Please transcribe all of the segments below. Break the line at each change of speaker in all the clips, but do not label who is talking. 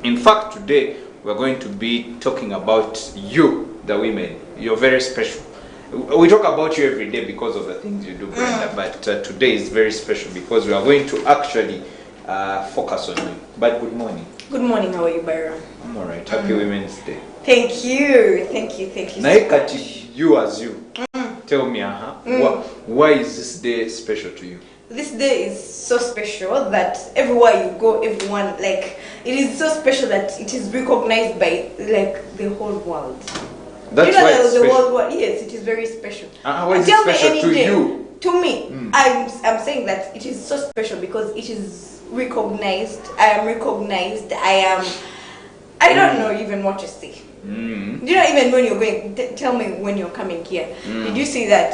In fact, today we're going to be talking about you, the women. You're very special. We talk about you every day because of the things you do, Brenda, but today is very special because we are going to actually focus on you. But good morning.
Good morning, how are you, Byron?
I'm alright. Happy Women's Day.
Thank you so much.
You as you. Tell me, why is this day special to you?
This day is so special that everywhere you go, everyone, like, it is so special that it is recognized by, like, the whole world.
That's why it's
the
special.
whole world, yes, it is very special.
Why is it special to you?
To me, I'm saying that it is so special because it is recognized. I am recognized. I don't know even what to say. You know, even when you're going, tell me when you're coming here. Did you see that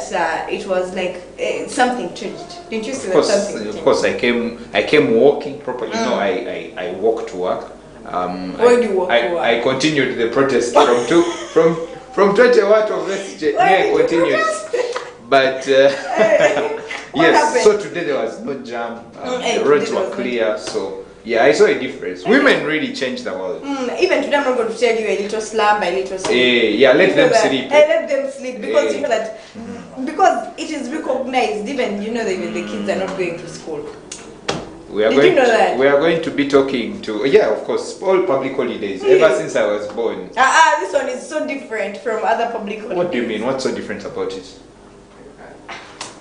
it was like something changed? Didn't you see that something changed?
Of course, I came walking properly. No, I walked to work.
Where do you walk to work?
I continued the protest from 20 watt of this. I continued. But yes, so today there was no jam. The roads were clear, so. Yeah, I saw a difference. Women really changed the world.
Even today, I'm not going to tell you a little slumber, a little sleep.
Yeah, let them sleep.
Let them sleep because you know that because it is recognized. Even you know that even the kids are not going to school. Did you know that?
We are going to be talking to of course, all public holidays ever since I was born.
This one is so different from other public holidays.
What do you mean? What's so different about it?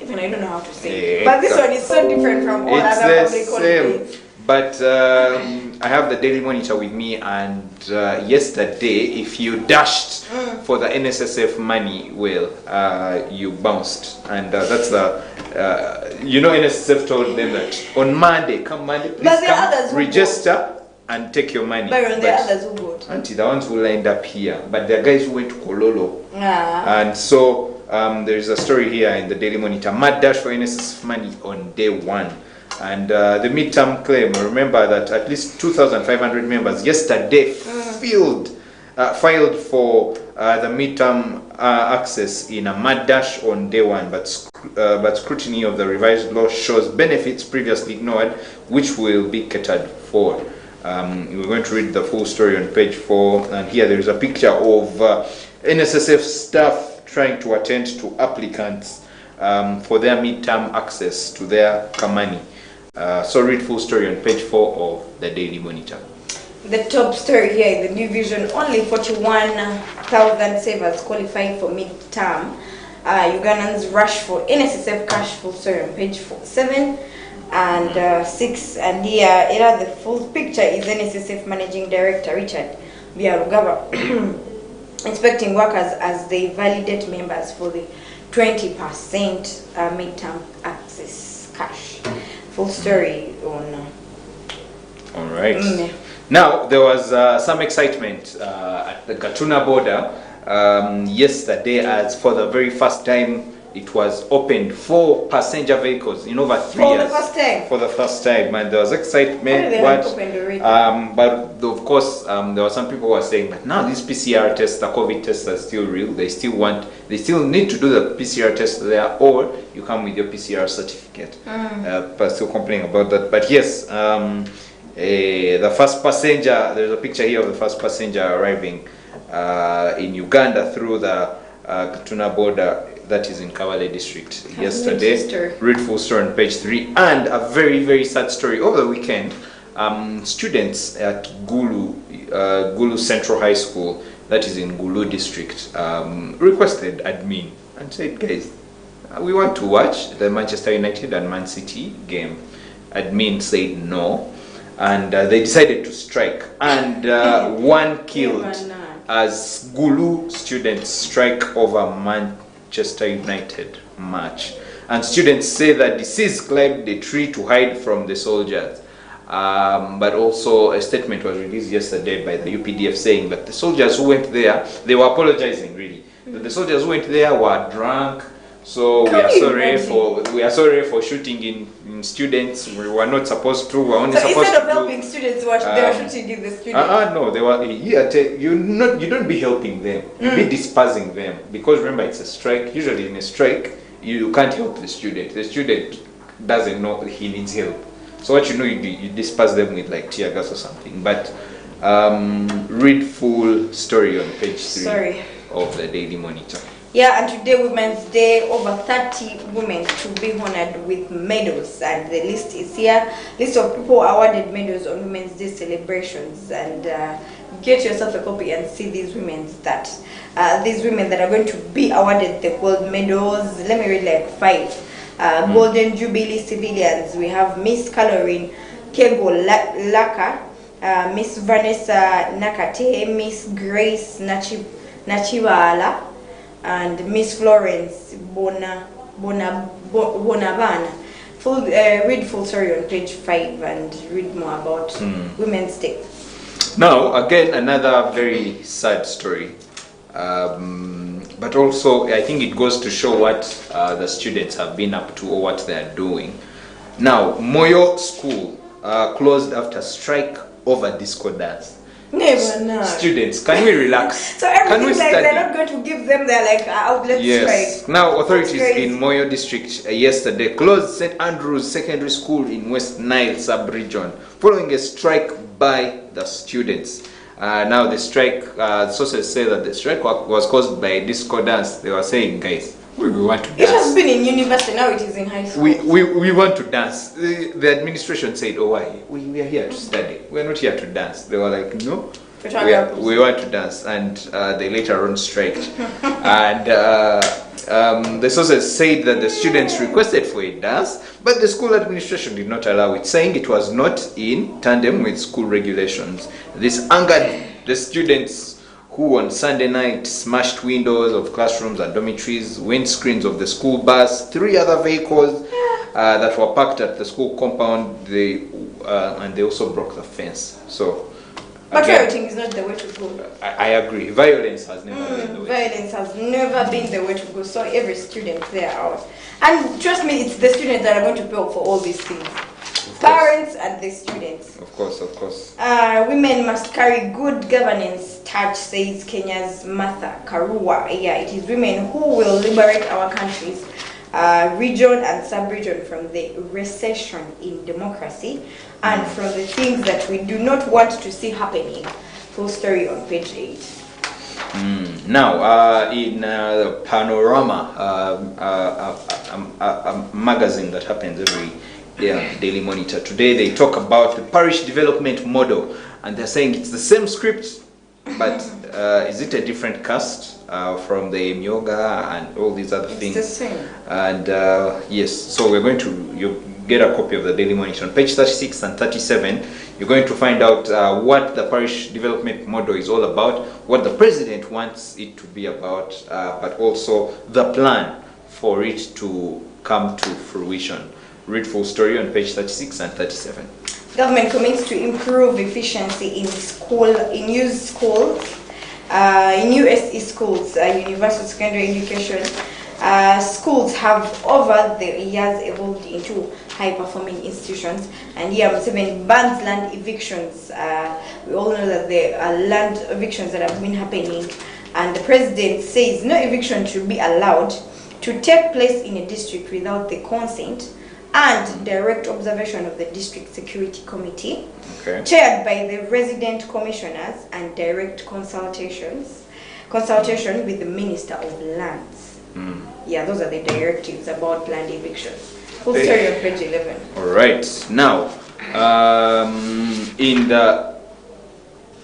Even I don't know how to say. But this one is so different from all other public holidays.
But I have the Daily Monitor with me, and yesterday, if you dashed for the NSSF money, you bounced, and that's the NSSF told them that on Monday, please come register and take your money.
But there are others who got.
Auntie, the ones who lined up here, but there are guys who went to Kololo, and so there is a story here in the Daily Monitor: mad dash for NSSF money on day one. And the midterm claim, remember that at least 2,500 members yesterday filed for the midterm access in a mad dash on day one, but scrutiny of the revised law shows benefits previously ignored, which will be catered for. We're going to read the full story on page 4, and here there is a picture of NSSF staff trying to attend to applicants for their midterm access to their Kamani. So read full story on page 4 of the Daily Monitor.
The top story here in the new vision: only 41,000 savers qualifying for mid-term. Ugandans rush for NSSF cash. Full story on page 7 and 6. And here, the full picture is NSSF Managing Director Richard Byarugaba inspecting workers as they validate members for the 20% mid-term access cash. Full story on.
All right. Now there was some excitement at the Gatuna border yesterday, as for the very first time it was opened for passenger vehicles in over 3 years. For the first time, and there was excitement. But of course, there were some people who were saying that now these PCR tests, the COVID tests, are still real. They still need to do the PCR test there, or you come with your PCR certificate. But still complaining about that. But yes, the first passenger. There's a picture here of the first passenger arriving in Uganda through the Gatuna border. That is in Kawale district yesterday. Read full story on page 3. And a very, very sad story over the weekend. Students at Gulu Central High School, that is in Gulu district, requested admin and said, guys, we want to watch the Manchester United and Man City game. Admin said no, and they decided to strike, and one killed as Gulu students strike over Manchester United match. And students say that deceased climbed the tree to hide from the soldiers. But also a statement was released yesterday by the UPDF saying that the soldiers who went there, they were apologizing really. That the soldiers who went there were drunk. So we are sorry for shooting in students. We were not supposed to. We were only supposed to.
Instead of helping students, they were shooting in the students.
No, they were. You don't be helping them. You be dispersing them, because remember it's a strike. Usually in a strike, you can't help the student. The student doesn't know he needs help. So what you do, you disperse them with like tear gas or something. But Read full story on page 3
Sorry.
of the Daily Monitor.
Yeah, and today, Women's Day, over 30 women to be honored with medals, and the list is here. List of people awarded medals on Women's Day celebrations, and get yourself a copy and see these women that are going to be awarded the gold medals. Let me read like 5. Golden Jubilee civilians. We have Miss Caroline Kego Laka, Miss Vanessa Nakate, Miss Grace Nachiwala, and Miss Florence Bonabana. Read full story on page 5 and read more about Women's Day.
Now, again, another very sad story. But also, I think it goes to show what the students have been up to or what they are doing. Now, Moyo School closed after strike over disco dance.
Never, no.
Students, can we relax?
So everything like they're not going to give them their like outlet strike.
Now authorities in Moyo district yesterday closed St. Andrew's Secondary School in West Nile sub-region following a strike by the students. Now the strike, sources say that the strike was caused by disco dance. They were saying, guys, we want to dance.
It has been in university, now it is in high school.
We want to dance. The administration said, oh, why? We are here to study. We are not here to dance. They were like, no, we want to dance. And they later on striked. And the sources said that the students requested for a dance, but the school administration did not allow it, saying it was not in tandem with school regulations. This angered the students, who on Sunday night smashed windows of classrooms and dormitories, windscreens of the school bus, 3 other vehicles that were parked at the school compound. And they also broke the fence. So,
but rioting is not the way to go.
I agree. Violence has never been the way.
Violence has never been the way to go. So every student there out, and trust me, it's the students that are going to pay for all these things. Parents and the students.
Of course.
Women must carry good governance touch, says Kenya's Martha Karua. Yeah, it is women who will liberate our country's region and sub-region from the recession in democracy and from the things that we do not want to see happening. Full story on page 8.
Now, in the Panorama, a magazine that happens every Daily Monitor, today they talk about the parish development model, and they're saying it's the same script, but is it a different cast from the Myoga and all these other things?
It's the same.
And yes, so we're going to get a copy of the Daily Monitor. On page 36 and 37, you're going to find out what the parish development model is all about, what the president wants it to be about, but also the plan for it to come to fruition. Read full story on page 36 and 37.
Government commits to improve efficiency in USE schools, universal secondary education. Schools have over the years evolved into high-performing institutions, and here Museveni bans land evictions. We all know that there are land evictions that have been happening, and the president says no eviction should be allowed to take place in a district without the consent and direct observation of the district security committee, chaired by the resident commissioners, and direct consultation with the minister of lands. Yeah, those are the directives about land evictions. Full story on page 11.
All right. Now, in the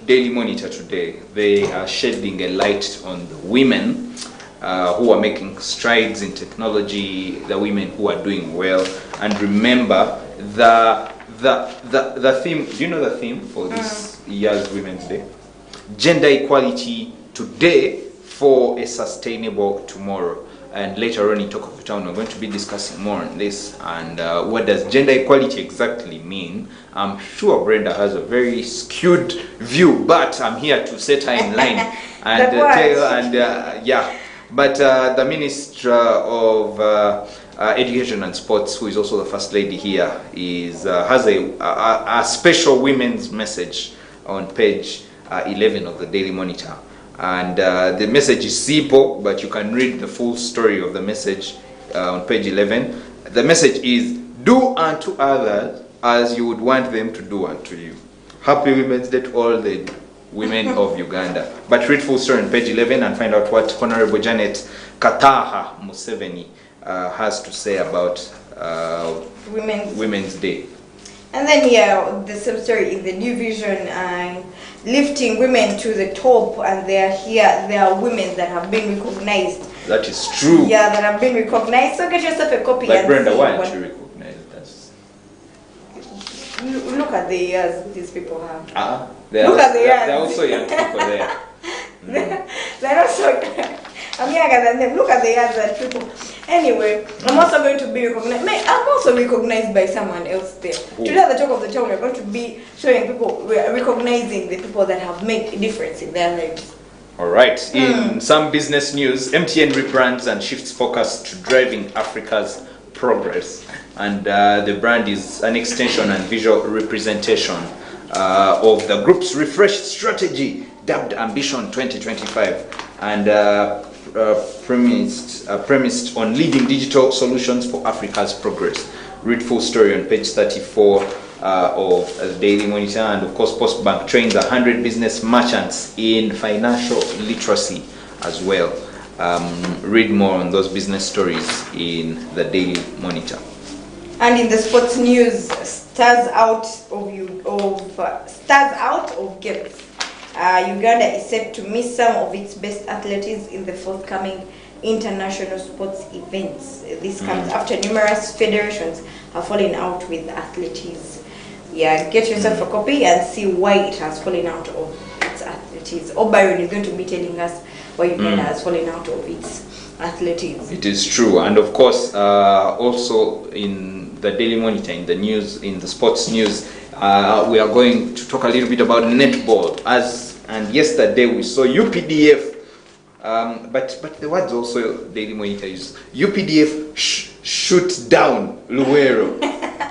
Daily Monitor today, they are shedding a light on the women who are making strides in technology, the women who are doing well. And remember, the theme, do you know the theme for this year's Women's Day? Gender equality today for a sustainable tomorrow. And later on in Talk of the Town, we're going to be discussing more on this. And what does gender equality exactly mean? I'm sure Brenda has a very skewed view, but I'm here to set her in line and tell. And but the Minister of Education and Sports, who is also the First Lady here, has a special women's message on page 11 of the Daily Monitor. And the message is simple, but you can read the full story of the message on page 11. The message is, do unto others as you would want them to do unto you. Happy Women's Day to all the women of Uganda. But read full story on page 11 and find out what Honorable Janet Kataha Museveni has to say about Women's Day.
And then the same story in the New Vision, lifting women to the top, and there are women that have been recognized.
That is true.
Yeah, that have been recognized. So get yourself a copy.
Like Brenda, why aren't you recognized?
Look at the years these people have.
Look at the years. They're also young people there.
They're also, I'm younger than them. Look at the years that people. Anyway, I'm also going to be recognized. I'm also recognized by someone else there.
Ooh.
Today at the Talk of the Town, we're going to be showing people, we're recognizing the people that have made a difference in their lives.
All right. In some business news, MTN rebrands and shifts focus to driving Africa's progress. And the brand is an extension and visual representation of the group's refreshed strategy, dubbed Ambition 2025, and premised on leading digital solutions for Africa's progress. Read full story on page 34 of the Daily Monitor. And of course, Postbank trains 100 business merchants in financial literacy as well. Read more on those business stories in the Daily Monitor.
And in the sports news, stars out of games. Uganda is set to miss some of its best athletes in the forthcoming international sports events. This comes after numerous federations have fallen out with athletes. Yeah, get yourself a copy and see why it has fallen out of its athletes. Byron is going to be telling us why Uganda has fallen out of its athletes.
It is true. And of course, also in the Daily Monitor, in the news, in the sports news, we are going to talk a little bit about netball. And yesterday we saw UPDF, but the words also Daily Monitor is UPDF shoot down Luwero.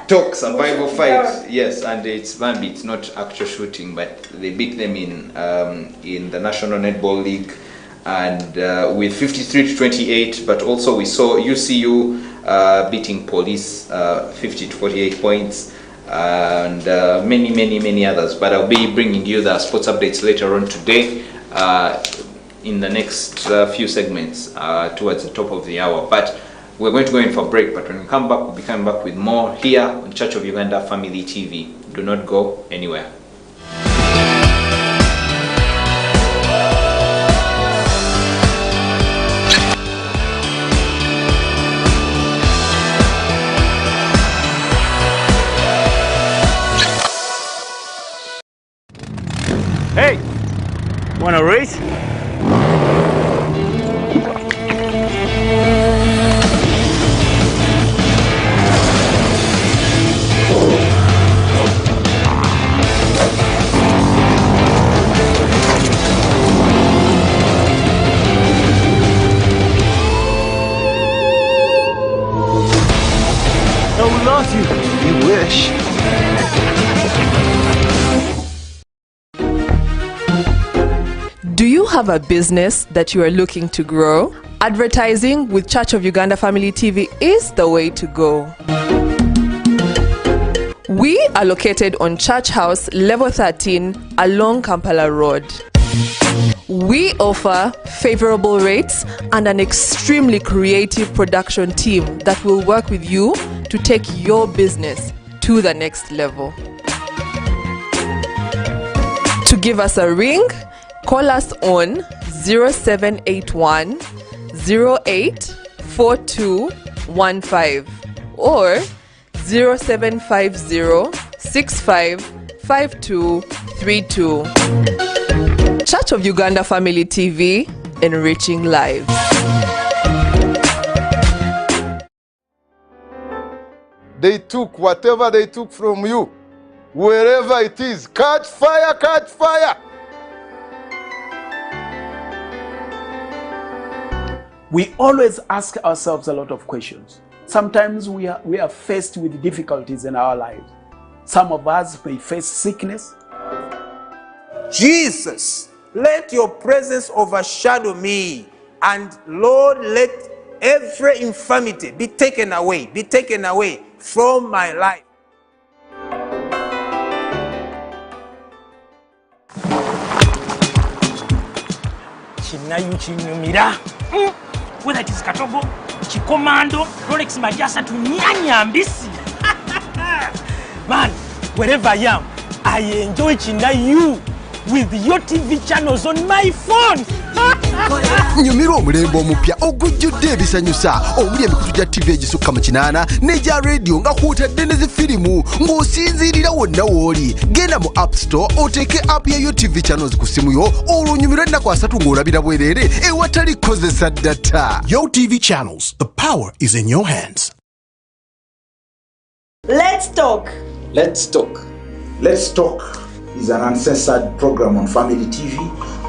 Talk survival fight. Yes, and it's Bambi. It's not actual shooting, but they beat them in the National Netball League, and with 53-28. But also we saw UCU beating Police 50-48 points. And many others, but I'll be bringing you the sports updates later on today in the next few segments towards the top of the hour. But we're going to go in for a break, but when we come back, we'll be coming back with more here on Church of Uganda Family TV. Do not go anywhere.
Hey, wanna race? I will lose you. You wish.
Do you have a business that you are looking to grow? Advertising with Church of Uganda Family TV is the way to go. We are located on Church House, level 13, along Kampala Road. We offer favorable rates and an extremely creative production team that will work with you to take your business to the next level. To give us a ring, call us on 0781 084215 or 0750 655232. Church of Uganda Family TV, enriching lives.
They took whatever they took from you, wherever it is. Catch fire, catch fire.
We always ask ourselves a lot of questions. Sometimes we are faced with difficulties in our lives. Some of us may face sickness.
Jesus, let your presence overshadow me, and Lord, let every infirmity be taken away from my life.
kinayu kinyumira. Whether it is Katogo, Chikomando, Rolex Majasa to Nyanya Mbisi. Man, wherever I am, I enjoy Chinayu with your TV channels on my phone.
Nyumiro omulembe omupya ogujjudde ebisanyusa omuli emikutu gya TV egisukka mu 8 n'egya radio nga kw'otadde ne zifirimu ng'osinziirira wonna w'oli. Genda mu App Store oteeke app ya yo TV channels ku simu yo olwo onyumire ennaku 3 ng'olabira bwereere ewatali kozesa data.
Yo TV channels, the power is in your hands.
Let's talk.
Let's talk. Let's talk is an uncensored program on Family TV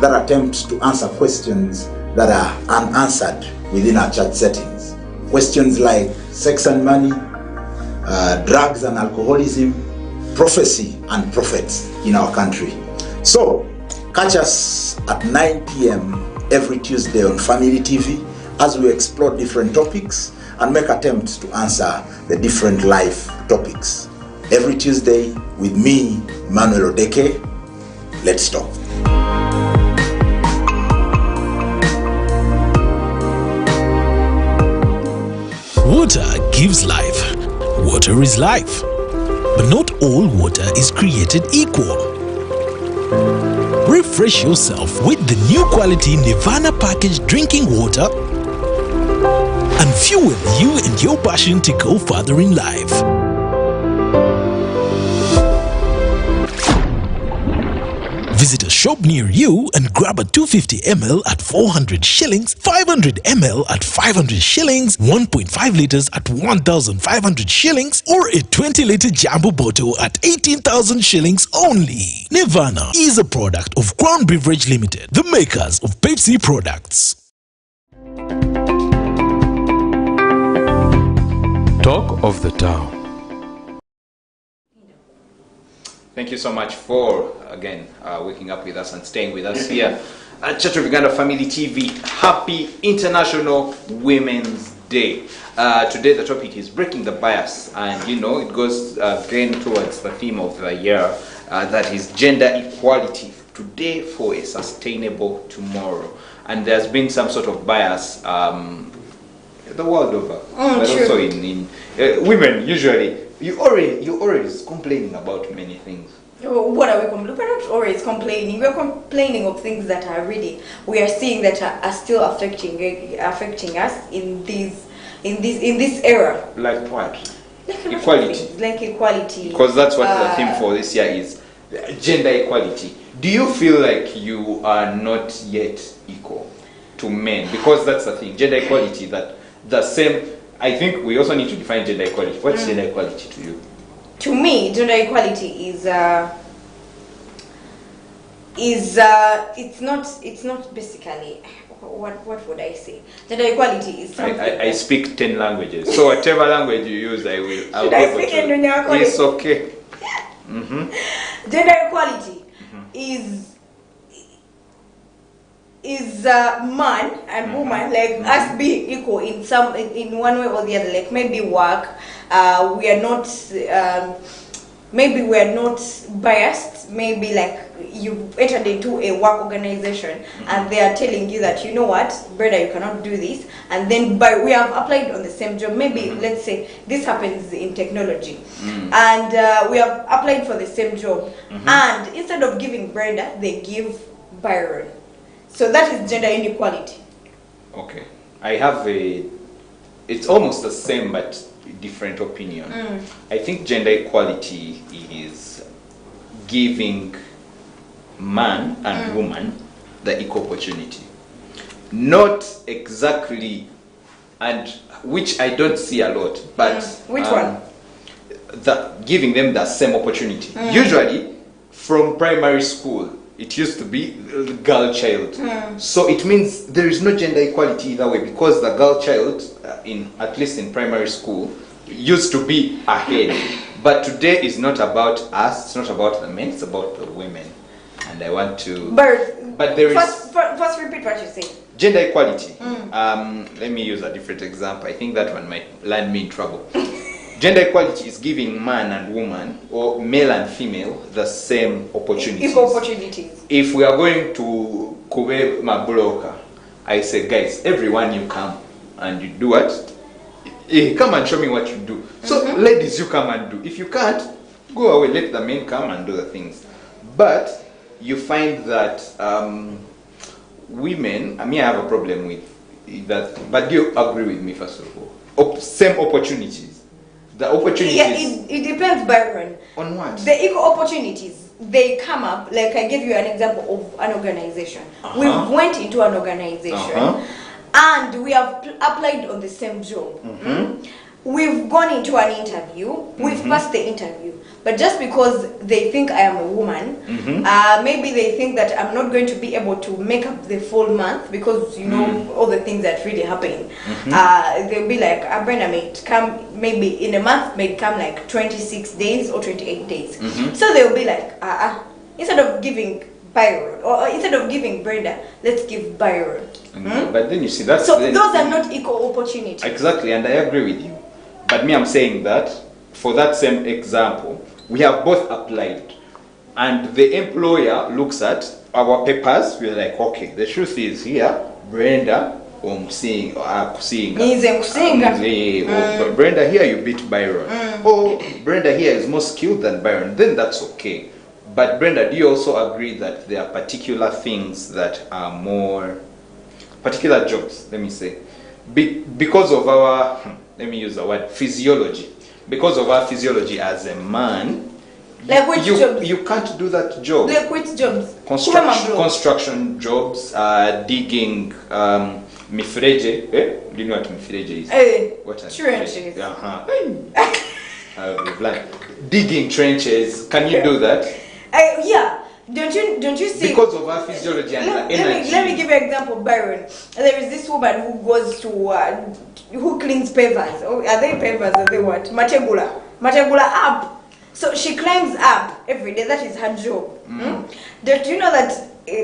that attempts to answer questions that are unanswered within our church settings. Questions like sex and money, drugs and alcoholism, prophecy and prophets in our country. So, catch us at 9 p.m. every Tuesday on Family TV as we explore different topics and make attempts to answer the different life topics. Every Tuesday with me, Manuel Odeke. Let's talk.
Water gives life. Water is life. But not all water is created equal. Refresh yourself with the new quality Nirvana packaged drinking water and fuel you and your passion to go further in life. Visit a shop near you and grab a 250 ml at 400 shillings, 500 ml at 500 shillings, 1.5 liters at 1,500 shillings, or a 20-liter jumbo bottle at 18,000 shillings only. Nirvana is a product of Crown Beverage Limited, the makers of Pepsi products.
Talk of the town.
Thank you so much for, again, waking up with us and staying with us here at Church of Uganda Family TV. Happy International Women's Day. Today the topic is breaking the bias, and you know, it goes again towards the theme of the year, that is gender equality. Today for a sustainable tomorrow. And there's been some sort of bias the world over, but
true.
also in women usually. You always complaining about many things.
What are we complaining? We're not always complaining. We're complaining of things that are really, we are seeing that are still affecting us in this era.
Like what? Equality.
Like equality.
Because that's what the theme for this year is, gender equality. Do you feel like you are not yet equal to men? Because that's the thing, gender equality, that the same. I think we also need to define gender equality. What's gender equality to you?
To me, gender equality is it's not basically what would I say? Gender equality is something.
I speak 10 languages, so whatever language you use, I'll
Should I speak in
It's okay.
Gender equality is man and woman, like us being equal in one way or the other, like maybe work, we are not maybe we are not biased, maybe like you entered into a work organization and they are telling you that, you know what, Brenda, you cannot do this, and then we have applied on the same job, maybe let's say this happens in technology, and we have applied for the same job, and instead of giving Brenda, they give Byron. So that is gender inequality. Okay.
I have it's almost the same but different opinion. I think gender equality is giving man and woman the equal opportunity. Not exactly, and which I don't see a lot, but
which one?
Giving them the same opportunity. Usually from primary school, it used to be the girl child. So it means there is no gender equality either way, because the girl child, at least in primary school, used to be ahead. But today is not about us, it's not about the men, it's about the women. And I want to... But there is...
First repeat what you say.
Gender equality. Let me use a different example. I think that one might land me in trouble. Gender equality is giving man and woman, or male and female, the same opportunities.
Equal opportunities.
If we are going to kube my broker, I say, guys, everyone you come and you do what? Come and show me what you do. So ladies, you come and do. If you can't, go away, let the men come and do the things. But you find that women, I have a problem with that, but do you agree with me first of all? Same opportunities. The opportunities.
Yeah, it depends, Byron.
On what?
The equal opportunities, they come up, like I gave you an example of an organization. We went into an organization and we have applied on the same job. We've gone into an interview, we've passed the interview, but just because they think I am a woman, maybe they think that I'm not going to be able to make up the full month because you know all the things that really happen. They'll be like, Brenda may come maybe in a month, may come like 26 days or 28 days. So they'll be like, instead of giving Byron, or instead of giving Brenda, let's give Byron.
But then you see that's
so those are not equal opportunities.
Exactly, and I agree with you. But me, I'm saying that for that same example, we have both applied, and the employer looks at our papers. We're like, okay, the truth is here, Brenda, seeing, Brenda here you beat Byron. Oh, Brenda here is more skilled than Byron. Then that's okay. But Brenda, do you also agree that there are particular things that are more particular jobs? Let me say, because of our let me use the word physiology. Because of our physiology as a man,
like which jobs?
You can't do that job.
Like which jobs?
Construction jobs, digging, mifereje. Do you know what mifereje is? What are
trenches.
Digging trenches. Can you do that?
Yeah. Don't you see?
Because of our physiology and energy.
Let me give you an example, Byron. There is this woman who goes to who cleans pavers. Oh, are they pavers? Are they what? Mategula up. So she climbs up every day. That is her job. Don't you know that?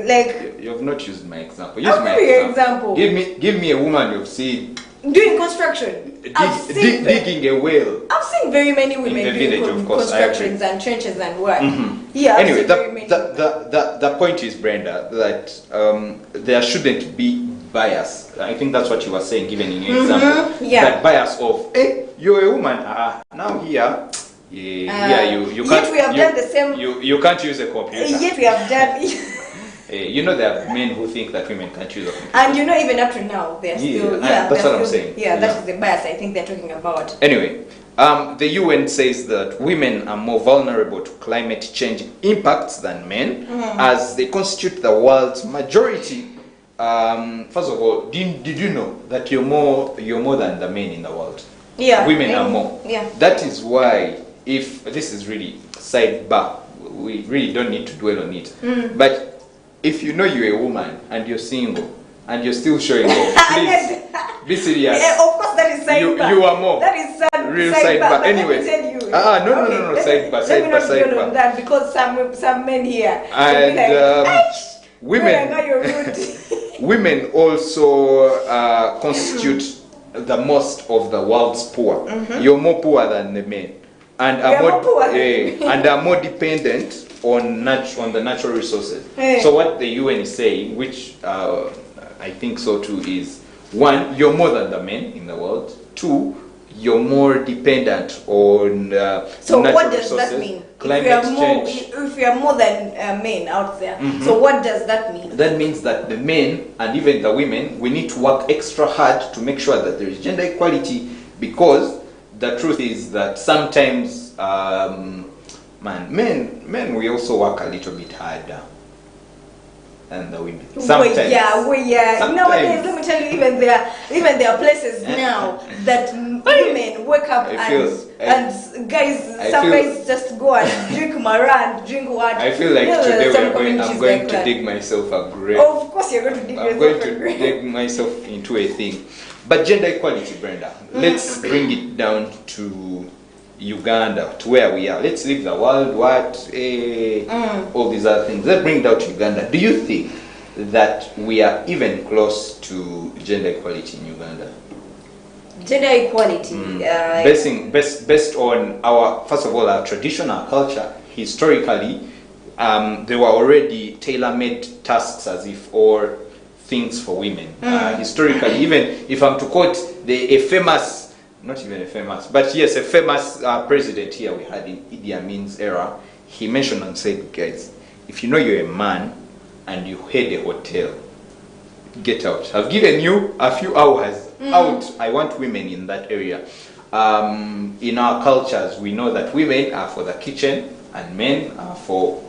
Like
you have not used my example. Use my example. Give me a woman you've seen
doing construction.
Digging a well.
I've seen very many women doing constructions and trenches and what. Yeah.
Anyway, the point is, Brenda, that there shouldn't be bias. I think that's what you were saying, given in your example. That bias of, hey, you're a woman. Now here. You can't.
Yet we have done the same.
You can't use a computer.
Yet we have done.
You know there are men who think that women can't use a computer.
And you know even up to now they're still
that's what I'm saying.
That is the bias I think they're talking about.
Anyway, the UN says that women are more vulnerable to climate change impacts than men, as they constitute the world's majority. First of all, did you know that you're more than the men in the world?
Yeah.
Women are more.
Yeah.
That is why, if this is really sidebar, we really don't need to dwell on it. But if you know you're a woman and you're single and you're still showing off, please be serious.
Yeah, of course that is sidebar.
You are more.
That is
real sidebar. Anyway.
Let me tell you.
No, sidebar.
Let me not dwell on that because some men here
and women also constitute the most of the world's poor. You're more poor than the men, and are more dependent on the natural resources. So what the UN is saying, which I think so too, is 1, you're more than the men in the world. 2, you're more dependent on
so
natural
what does
resources.
that mean?
Climate change.
If we are more than men out there, so what does that mean?
That means that the men and even the women, we need to work extra hard to make sure that there is gender equality, because the truth is that sometimes men we also work a little bit harder than the women. Sometimes.
Nowadays, let me tell you, even there are places now that women wake up and guys, some guys just go and drink mara and drink what.
I feel like today I'm going to dig myself a grave.
Of course you're going to dig
dig myself into a thing. But gender equality, Brenda, let's bring it down to Uganda, to where we are. Let's leave the world, all these other things. Let's bring it down to Uganda. Do you think that we are even close to gender equality in Uganda?
Gender equality?
Based on our, first of all, our traditional culture, historically, there were already tailor-made tasks as if or things for women. Historically, even if I'm to quote a famous, not even a famous, but yes, a famous president here we had in Idi Amin's era, he mentioned and said, guys, if you know you're a man and you head a hotel, get out. I've given you a few hours out. I want women in that area. In our cultures, we know that women are for the kitchen and men are for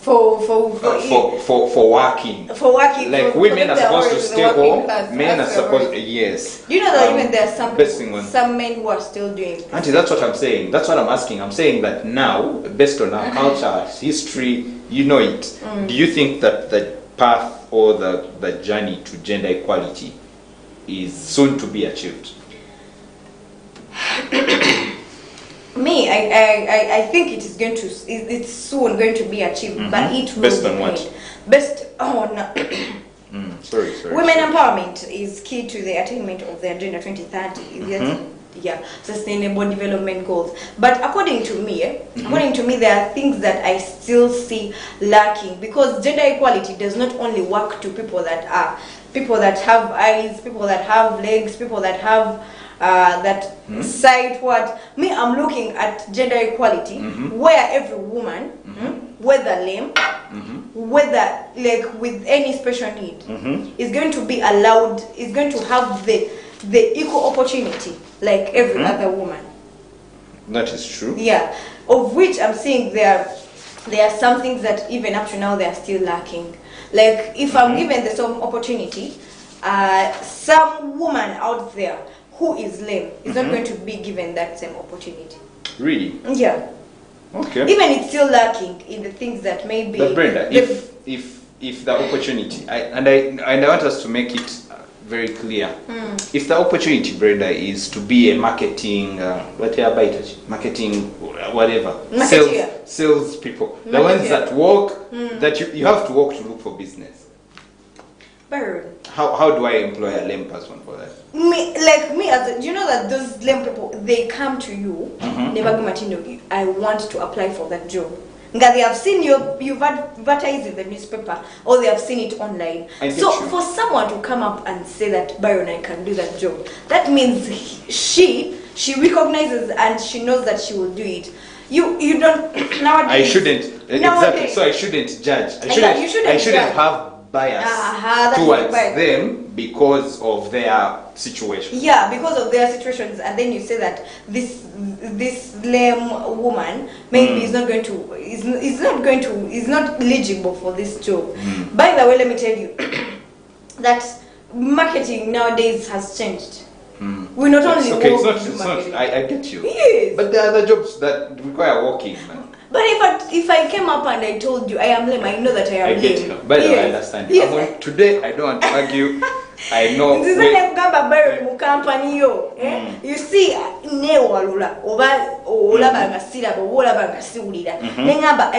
working. Like women are supposed to stay home, men are supposed yes.
You know that even there are some men who are still doing this.
Auntie, that's what I'm saying. That's what I'm asking. I'm saying that now, based on our culture, history, you know it. Do you think that the path or the journey to gender equality is soon to be achieved?
Me, I think it is going to. It's soon going to be achieved, but it will
based on what?
Based on
sorry.
Women empowerment is key to the attainment of the Agenda 2030. Yeah, sustainable development goals. But according to me, there are things that I still see lacking, because gender equality does not only work to people that have eyes, people that have legs, people that have sight. What me, I'm looking at gender equality where every woman, whether lame, whether like with any special need, is going to be allowed, is going to have the equal opportunity like every other woman.
That is true.
Yeah, of which I'm saying there are some things that even up to now they are still lacking. Like if I'm given the same opportunity, some woman out there who is lame is not going to be given that same opportunity.
Really?
Yeah.
Okay.
Even it's still lacking in the things that maybe.
But Brenda, if the opportunity, I want us to make it very clear. If the opportunity, Brenda, is to be a marketing, sales people, the ones that walk, that you have to walk to look for business. How do I employ a lame person for that?
You know that those lame people, they come to you, I want to apply for that job. They have seen you've advertised in the newspaper, or they have seen it online. So for someone to come up and say that Byron, I can do that job, that means she recognizes and she knows that she will do it. You don't nowadays.
I shouldn't exactly. So I shouldn't judge. I shouldn't have bias towards them because of their situation.
Yeah, because of their situations, and then you say that this lame woman maybe is not eligible for this job. By the way, let me tell you that marketing nowadays has changed. We not only
it's not. I get you. Yes. But there are other jobs that require walking.
But if I came up and I told you I am lame, I know that I am lame.
I get you. By the way, I understand. Yes. Today, I don't want to argue. I know.
You see, I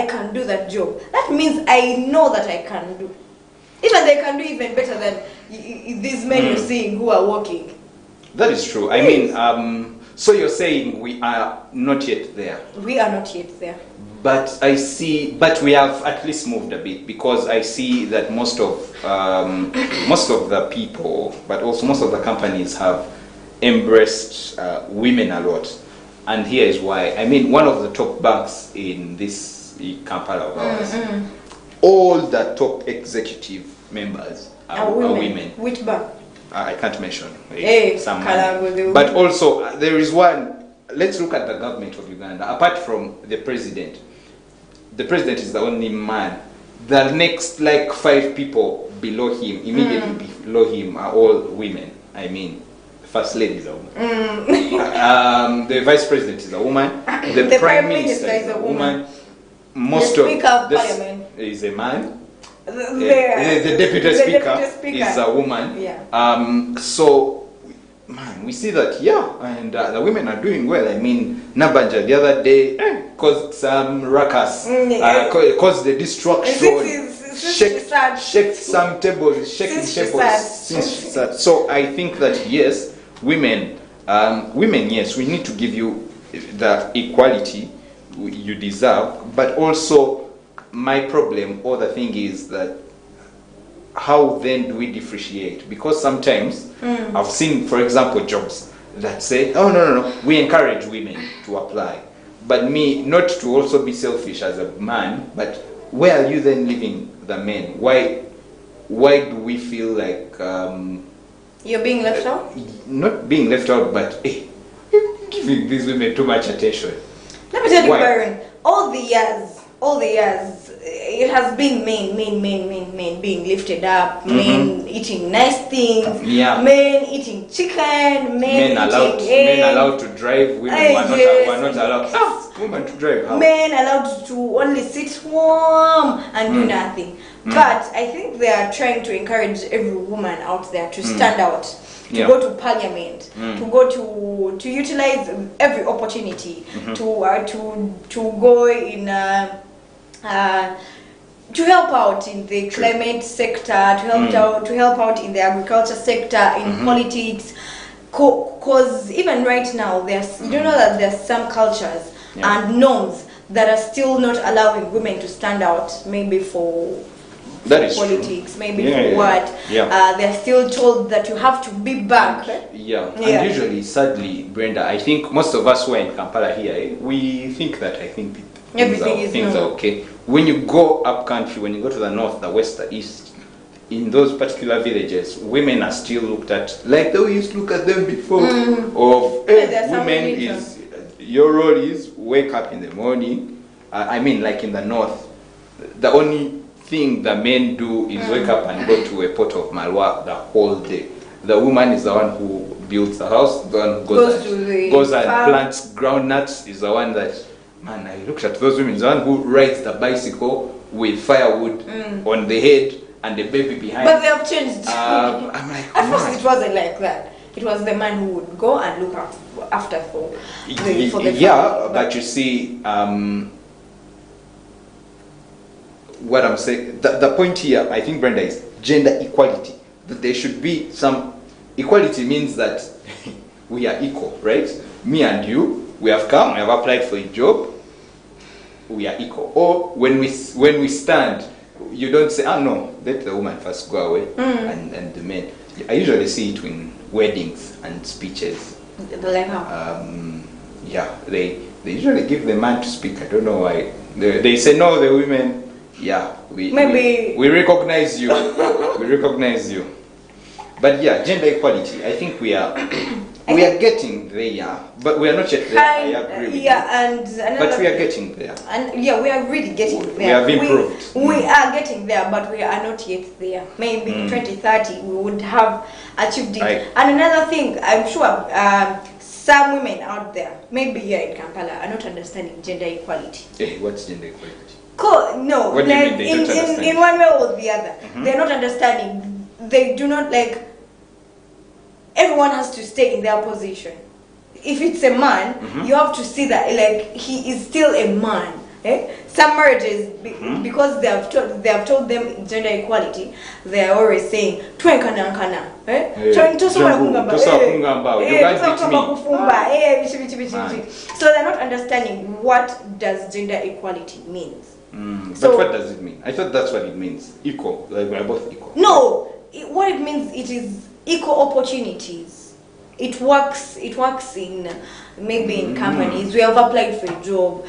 can do that job. That means I know that I can do. Even they can do even better than these men you're seeing who are working.
That is true. I mean, so you're saying we are not yet there.
We are not yet there.
But but we have at least moved a bit, because I see that most of the people, but also most of the companies have embraced women a lot. And here is why. I mean, one of the top banks in this Kampala of ours, all the top executive members are women.
Which bank?
I can't mention some.
But
also, there is one. Let's look at the government of Uganda. Apart from the president is the only man. The next 5 people below him, immediately below him, are all women. I mean, the first lady is a woman. The vice president is a woman. The prime minister is a woman. Most of this is a man. The deputy speaker is a woman.
Yeah.
So, man, we see that, and the women are doing well. I mean, Nabanja the other day caused some ruckus, caused the destruction, shaked some tables, shaking tables. So I think that yes, women, yes, we need to give you the equality you deserve, but also my problem or the thing is that how then do we differentiate? Because sometimes I've seen, for example, jobs that say, oh, no, we encourage women to apply. But me, not to also be selfish as a man, but where are you then leaving the men? Why do we feel like...
you're being left out?
Not being left out, but giving these women too much attention.
Let me tell you, Byron, all the years, it has been men being lifted up, men eating nice things, men eating chicken, men
allowed to drive, women were not allowed. Women to drive. How?
Men allowed to only sit warm and do nothing. But I think they are trying to encourage every woman out there to stand out, to go to parliament, to go to utilize every opportunity, to go in to help out in the climate sector, to help out in the agriculture sector, in politics. Because even right now, you know that there's some cultures and norms that are still not allowing women to stand out, maybe for politics, maybe for what. They're still told that you have to be back.
And usually, sadly, Brenda, I think most of us who are in Kampala here, we think that things are okay. When you go up country, when you go to the north, the west, the east, in those particular villages, women are still looked at like they used to look at them before. Women is, your role is wake up in the morning. I mean, like in the north, the only thing the men do is wake up and go to a pot of malwa the whole day. The woman is the one who builds the house, the one who goes and plants groundnuts, is the one that, man, I looked at those women, the one who rides the bicycle with firewood on the head and the baby behind.
But they have changed.
I'm like,
at first it wasn't like that. It was the man who would go and look after for the family.
But you see, what I'm saying, the point here, I think, Brenda, is gender equality. That there should be some equality. Means that we are equal, right? Me and you, we have come, we have applied for a job, we are equal. Or when we stand, you don't say, oh no, let the woman first go away and the men. I usually see it in weddings and speeches.
Like how?
They usually give the man to speak. I don't know why. They say, no, the women, we recognize you. We recognize you. But gender equality, I think we are getting there, but we are not yet there. I agree with you. But we are getting there.
And we are really getting there.
We have improved.
We are getting there, but we are not yet there. Maybe 2030 we would have achieved it. And another thing, I'm sure some women out there, maybe here in Kampala, are not understanding gender equality.
What's gender equality?
No,
what
like in one way or the other, they're not understanding. They do not like. Everyone has to stay in their position. If it's a man, you have to see that like he is still a man. Some marriages, because they have told them gender equality, they are always saying twenkana. So they're not understanding what does gender equality means.
But what does it mean? I thought that's what it means. Equal, like we're both equal.
No, what it means, it is equal opportunities. It works in maybe in companies. We have applied for a job.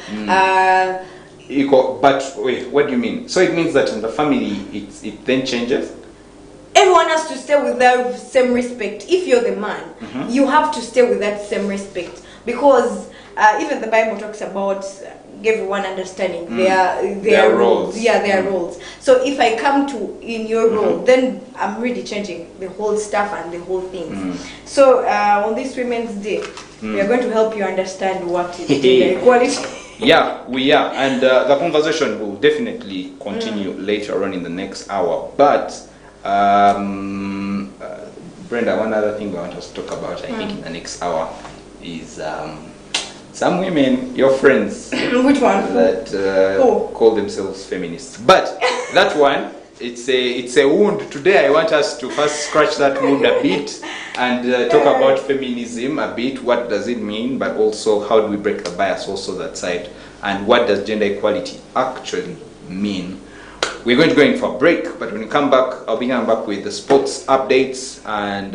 Equal, but wait, what do you mean? So it means that in the family, it then changes?
Everyone has to stay with that same respect. If you're the man, you have to stay with that same respect, because even the Bible talks about everyone understanding their roles. Their roles. So if I come to in your role, then I'm really changing the whole stuff and the whole things. So on this Women's Day, we are going to help you understand what is gender equality.
We are, and the conversation will definitely continue later on in the next hour. But Brenda, one other thing I want us to talk about, I think in the next hour, is some women, your friends,
which one?
That call themselves feminists. But that one, it's a wound. Today I want us to first scratch that wound a bit and talk about feminism a bit. What does it mean? But also how do we break the bias also that side? And what does gender equality actually mean? We're going to go in for a break, but when we come back, I'll be coming back with the sports updates and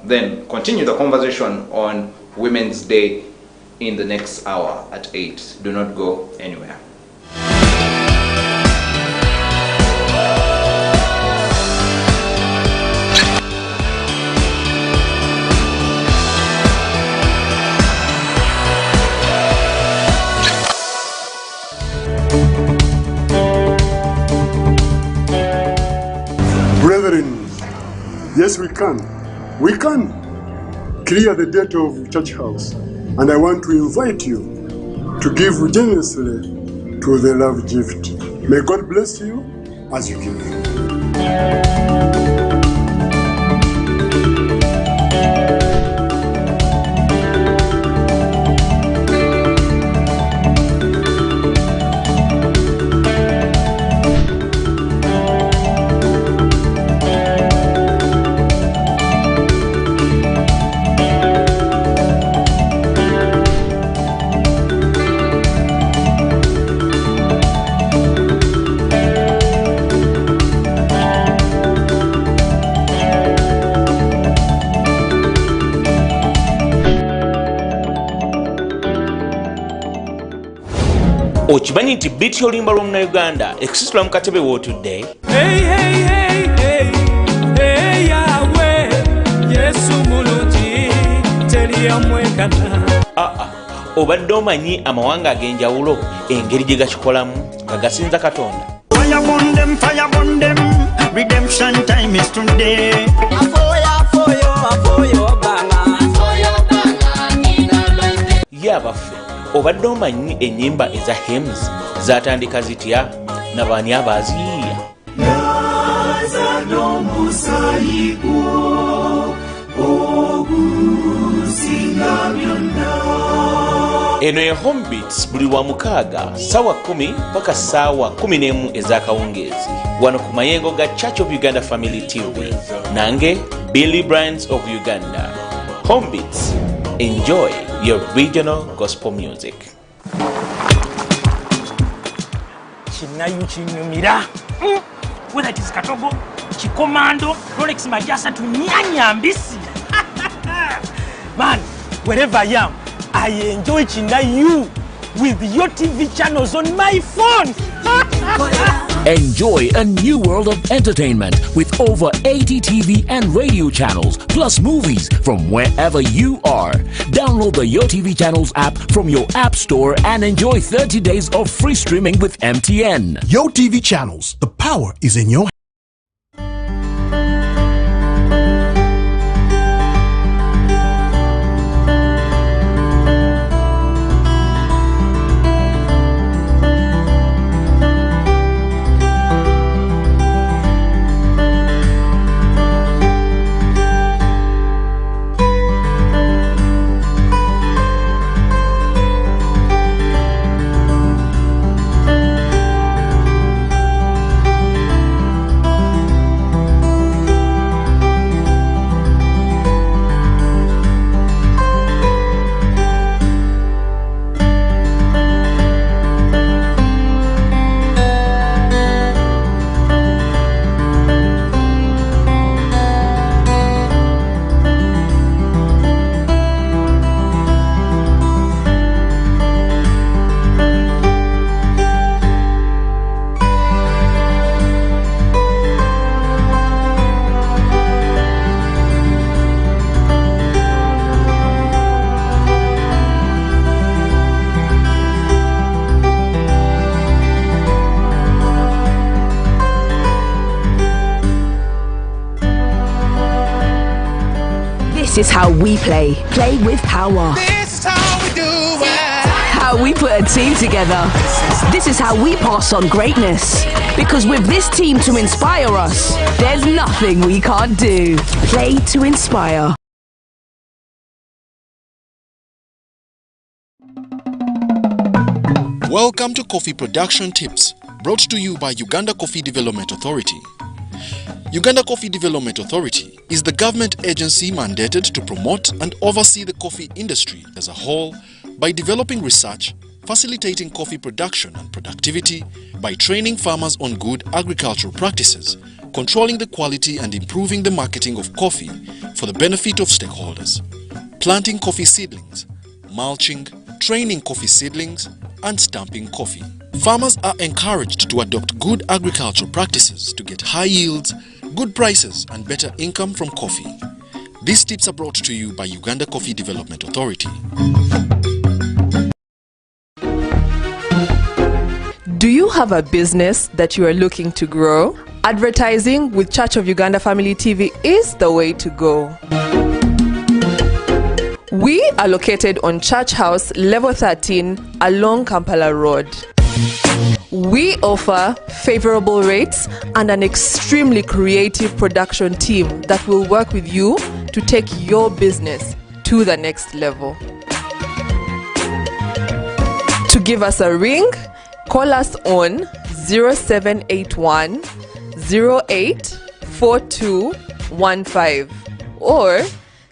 then continue the conversation on Women's Day in the next hour at 8. Do not go anywhere.
Brethren, yes we can. We can clear the debt of church house. And I want to invite you to give generously to the love gift. May God bless you as you give.
Okimanyi nti biiti y'oluyimba lw'omunnayuganda ekusitula mu katebe w'otudde.
Yawe Yesu mulungi teri yamwekana.
Obadde omanyi amawanga ag'enjawulo engeri gye gakikolamu nga gasinza Katonda.
Fire burn them, redemption time is today.
Ye abaffe, obadde omanyi ennyimba eza hymns zatandika zitya n'abaani abaaziyiiya?
Naza n'omusaayi gwo ogusinga byonna.
Eno ye Home Beats buli lwa mukaaga ssaawa 10 paka ssaawa 11 ez'akawungeezi wano ku mayengo ga Church of Uganda Family TV. Nange Billy Brands of Uganda. Home Beats. Enjoy your regional gospel music.
Kinayu kinyumira. Whether it is Katogo, Chikomando, Rolex Majasa to Nyanya Mbisi. Man, wherever I am, I enjoy Chinayu with your TV channels on my phone.
Enjoy a new world of entertainment with over 80 TV and radio channels, plus movies from wherever you are. Download the Yo TV Channels app from your app store and enjoy 30 days of free streaming with MTN.
Yo TV Channels, the power is in your hands.
This is how we play. Play with power.
This is how we do it.
How we put a team together. This is how we pass on greatness. Because with this team to inspire us, there's nothing we can't do. Play to inspire.
Welcome to Coffee Production Tips, brought to you by Uganda Coffee Development Authority. Uganda Coffee Development Authority is the government agency mandated to promote and oversee the coffee industry as a whole by developing research, facilitating coffee production and productivity by training farmers on good agricultural practices, controlling the quality and improving the marketing of coffee for the benefit of stakeholders, planting coffee seedlings, mulching, training coffee seedlings, and stamping coffee. Farmers are encouraged to adopt good agricultural practices to get high yields, good prices, and better income from coffee. These tips are brought to you by Uganda Coffee Development Authority.
Do you have a business that you are looking to grow? Advertising with Church of Uganda Family TV is the way to go. We are located on Church House, level 13, along Kampala Road. We offer favorable rates and an extremely creative production team that will work with you to take your business to the next level. To give us a ring, call us on 0781 084215 or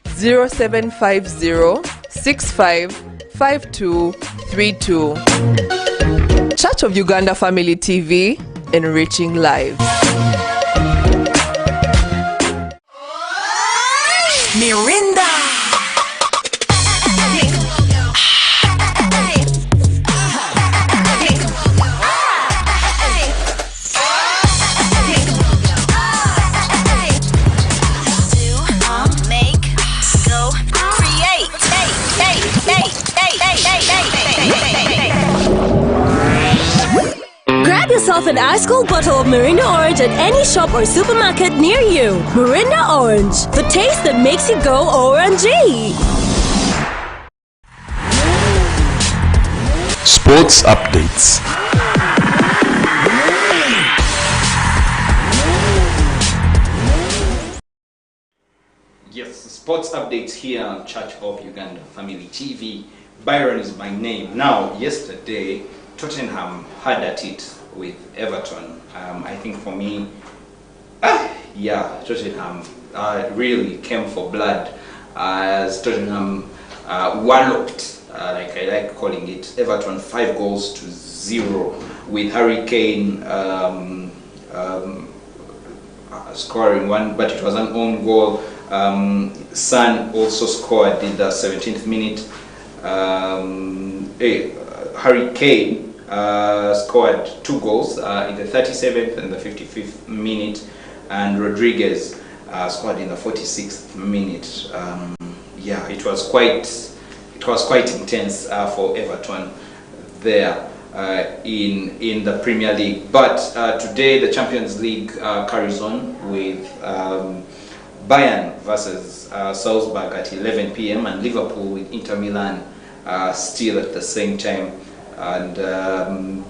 0750 655232. Church of Uganda Family TV, enriching lives.
Mirinda.
Grab yourself an ice-cold bottle of Mirinda Orange at any shop or supermarket near you. Mirinda Orange, the taste that makes you go ORNG.
Sports updates.
Yes, sports updates here on Church of Uganda Family TV. Byron is my name. Now, yesterday, Tottenham had at it with Everton. I think for me, Tottenham really came for blood as Tottenham walloped, like I like calling it, Everton 5-0 with Harry Kane scoring one, but it was an own goal. Son also scored in the 17th minute. Harry Kane scored 2 goals in the 37th and the 55th minute, and Rodriguez scored in the 46th minute. It was quite intense for Everton there in the Premier League. But today the Champions League carries on with Bayern versus Salzburg at 11 p.m. and Liverpool with Inter Milan still at the same time. And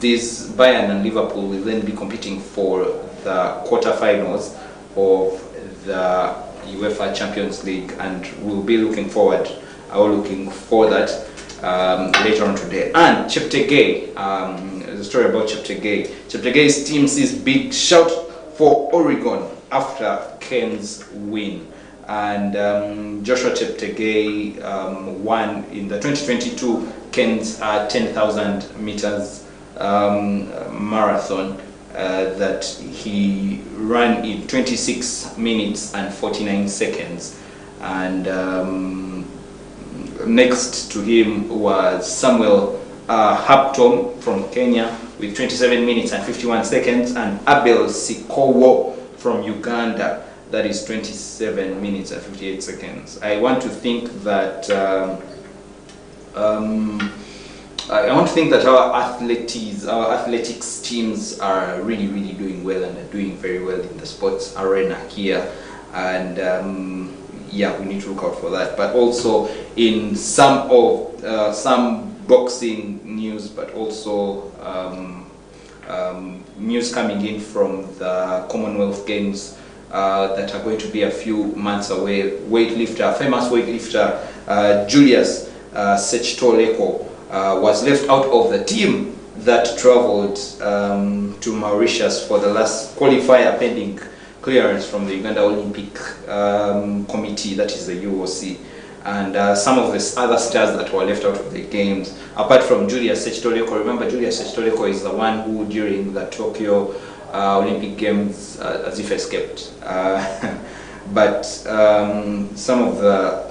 these Bayern and Liverpool will then be competing for the quarterfinals of the UEFA Champions League, and we'll be looking for that later on today. And Cheptegei, the story about Cheptegei. Cheptegei's team sees big shout for Oregon after Ken's win. And Joshua Cheptegei won in the 2022 Ken's 10,000 meters marathon that he ran in 26 minutes and 49 seconds. And next to him was Samuel Haptom from Kenya with 27 minutes and 51 seconds, and Abel Sikowo from Uganda, that is 27 minutes and 58 seconds. I want to think that our athletics teams are really doing well and are doing very well in the sports arena here, and we need to look out for that. But also in some boxing news, but also news coming in from the Commonwealth Games that are going to be a few months away. Famous weightlifter Julius Sechitoleko was left out of the team that traveled to Mauritius for the last qualifier pending clearance from the Uganda Olympic Committee, that is the UOC. and some of the other stars that were left out of the games, apart from Julius Sechitoleko. Remember, Julius Sechitoleko is the one who, during the Tokyo Olympic Games, as if escaped. But some of the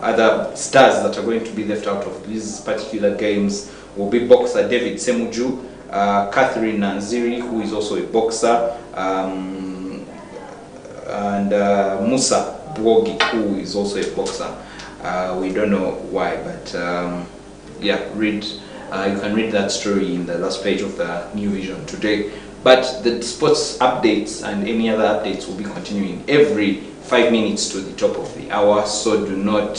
other stars that are going to be left out of these particular games will be boxer David Semuju, Catherine Nanziri, who is also a boxer, and Musa Bwogi, who is also a boxer. We don't know why, but yeah, you can read that story in the last page of the New Vision today. But the sports updates and any other updates will be continuing every 5 minutes to the top of the hour, so do not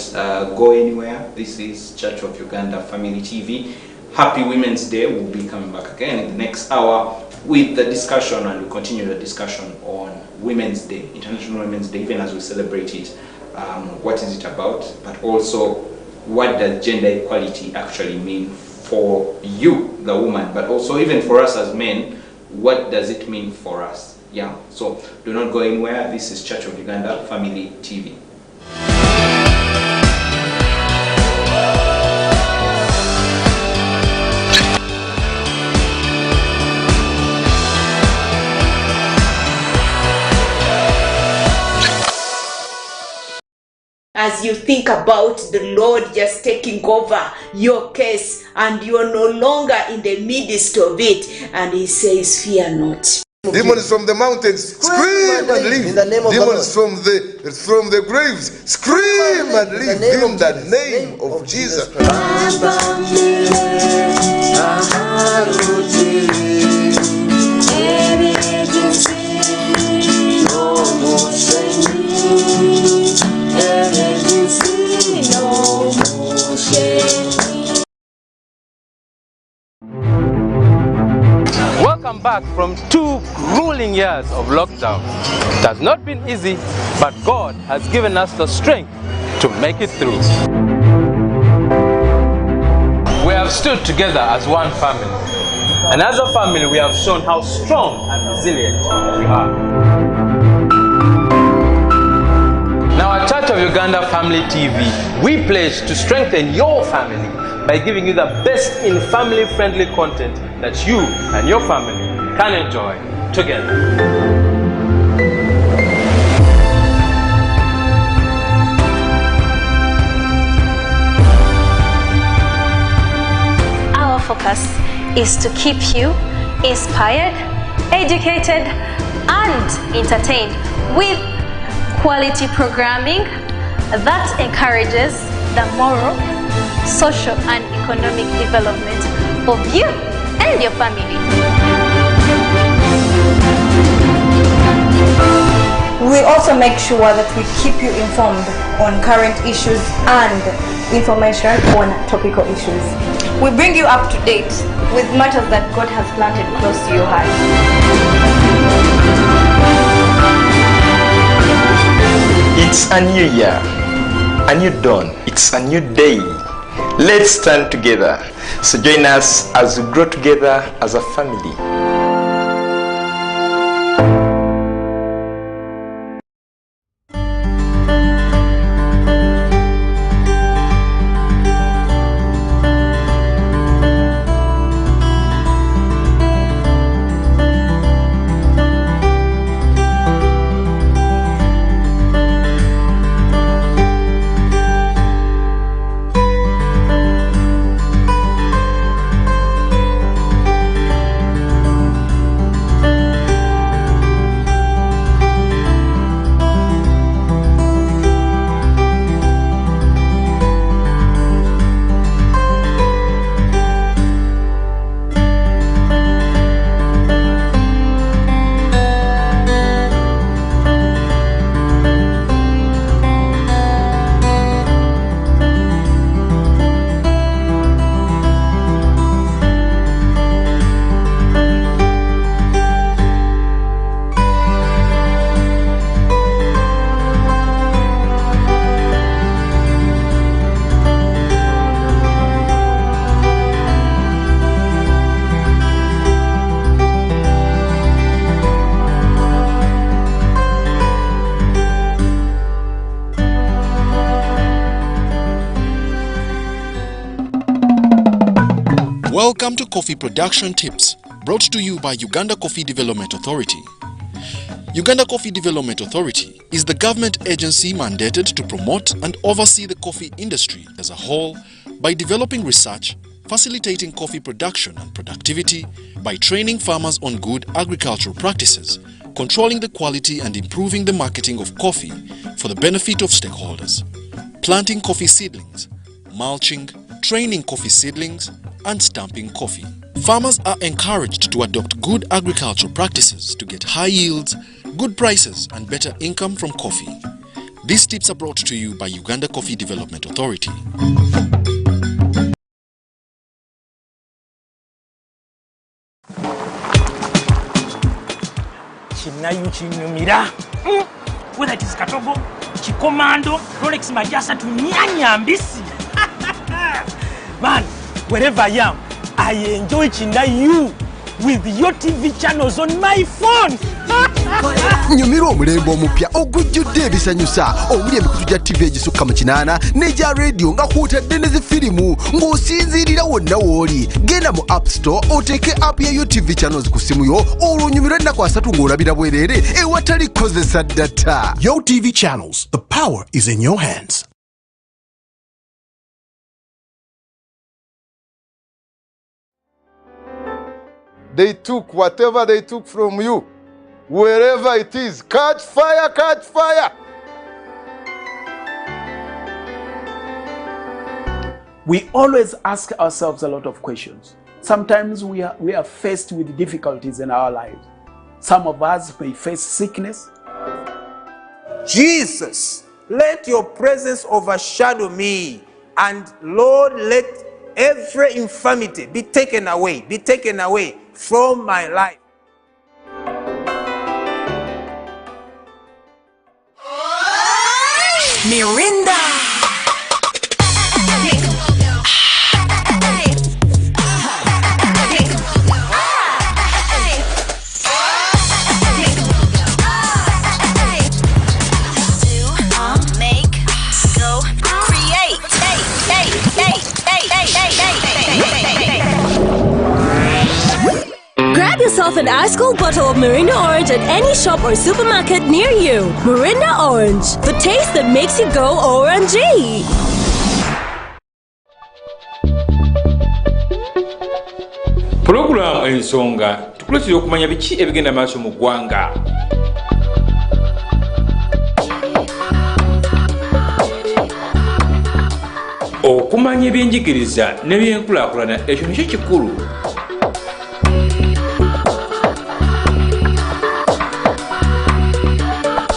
go anywhere. This is Church of Uganda Family TV. Happy Women's Day. We'll be coming back again in the next hour with the discussion, and we'll continue the discussion on Women's Day, International Women's Day, even as we celebrate it. What is it about? But also, what does gender equality actually mean for you, the woman, but also even for us as men? What does it mean for us? Yeah, so do not go anywhere. This is Church of Uganda Family TV.
As you think about the Lord just taking over your case and you're no longer in the midst of it, and he says, fear not.
Demons from the mountains, scream and leave.
In the name of
Demons from the graves, scream and leave in the name of Jesus.
Welcome back from 2 grueling years of lockdown. It has not been easy, but God has given us the strength to make it through. We have stood together as one family, and as a family we have shown how strong and resilient we are. Now at Church of Uganda Family TV, we pledge to strengthen your family by giving you the best in family-friendly content that you and your family can enjoy together.
Our focus is to keep you inspired, educated, and entertained with quality programming that encourages the moral, social, and economic development of you and your family.
We also make sure that we keep you informed on current issues and information on topical issues. We bring you up to date with matters that God has planted close to your heart.
It's a new year, a new dawn, it's a new day. Let's stand together. So join us as we grow together as a family.
Welcome to Coffee Production Tips, brought to you by Uganda Coffee Development Authority. Uganda Coffee Development Authority is the government agency mandated to promote and oversee the coffee industry as a whole by developing research, facilitating coffee production and productivity, by training farmers on good agricultural practices, controlling the quality and improving the marketing of coffee for the benefit of stakeholders, planting coffee seedlings, mulching, training coffee seedlings, and stamping coffee. Farmers are encouraged to adopt good agricultural practices to get high yields, good prices, and better income from coffee. These tips are brought to you by Uganda Coffee Development Authority.
Whether it is Katogo, Chikomando, Rolex Majasa to Nyanya Mbisi. Man, wherever I am, I enjoy Chinda you with your TV channels on my phone.
Nyumiro omulembe omupya ogujjudde ebisanyusa omuli emikutu gya TV egisukka mu 8 n'egya radio nga kw'otadde ne zifirimu ng'osinziirira wonna w'oli. Genda mu App Store oteeke app ya yo TV channels ku simu yo olwo onyumirwe ennaku 3 ng'olabira bwereere ewatali kozesa data.
Yo TV channels, the power is in your hands.
They took whatever they took from you, wherever it is. Catch fire, catch fire.
We always ask ourselves a lot of questions. Sometimes we are faced with difficulties in our lives. Some of us may face sickness.
Jesus, let your presence overshadow me, and Lord, let every infirmity be taken away from my life.
Mirinda.
Grab yourself an ice cold bottle of Mirinda Orange at any shop or supermarket near you. Mirinda Orange, the taste that makes you go OMG.
Program ensonga tukuletera okumanya biki ebigenda maaso mu ggwanga. Okumanya ebyenjigiriza n'ebyenkulaakulana ekyo nikyo kikulu.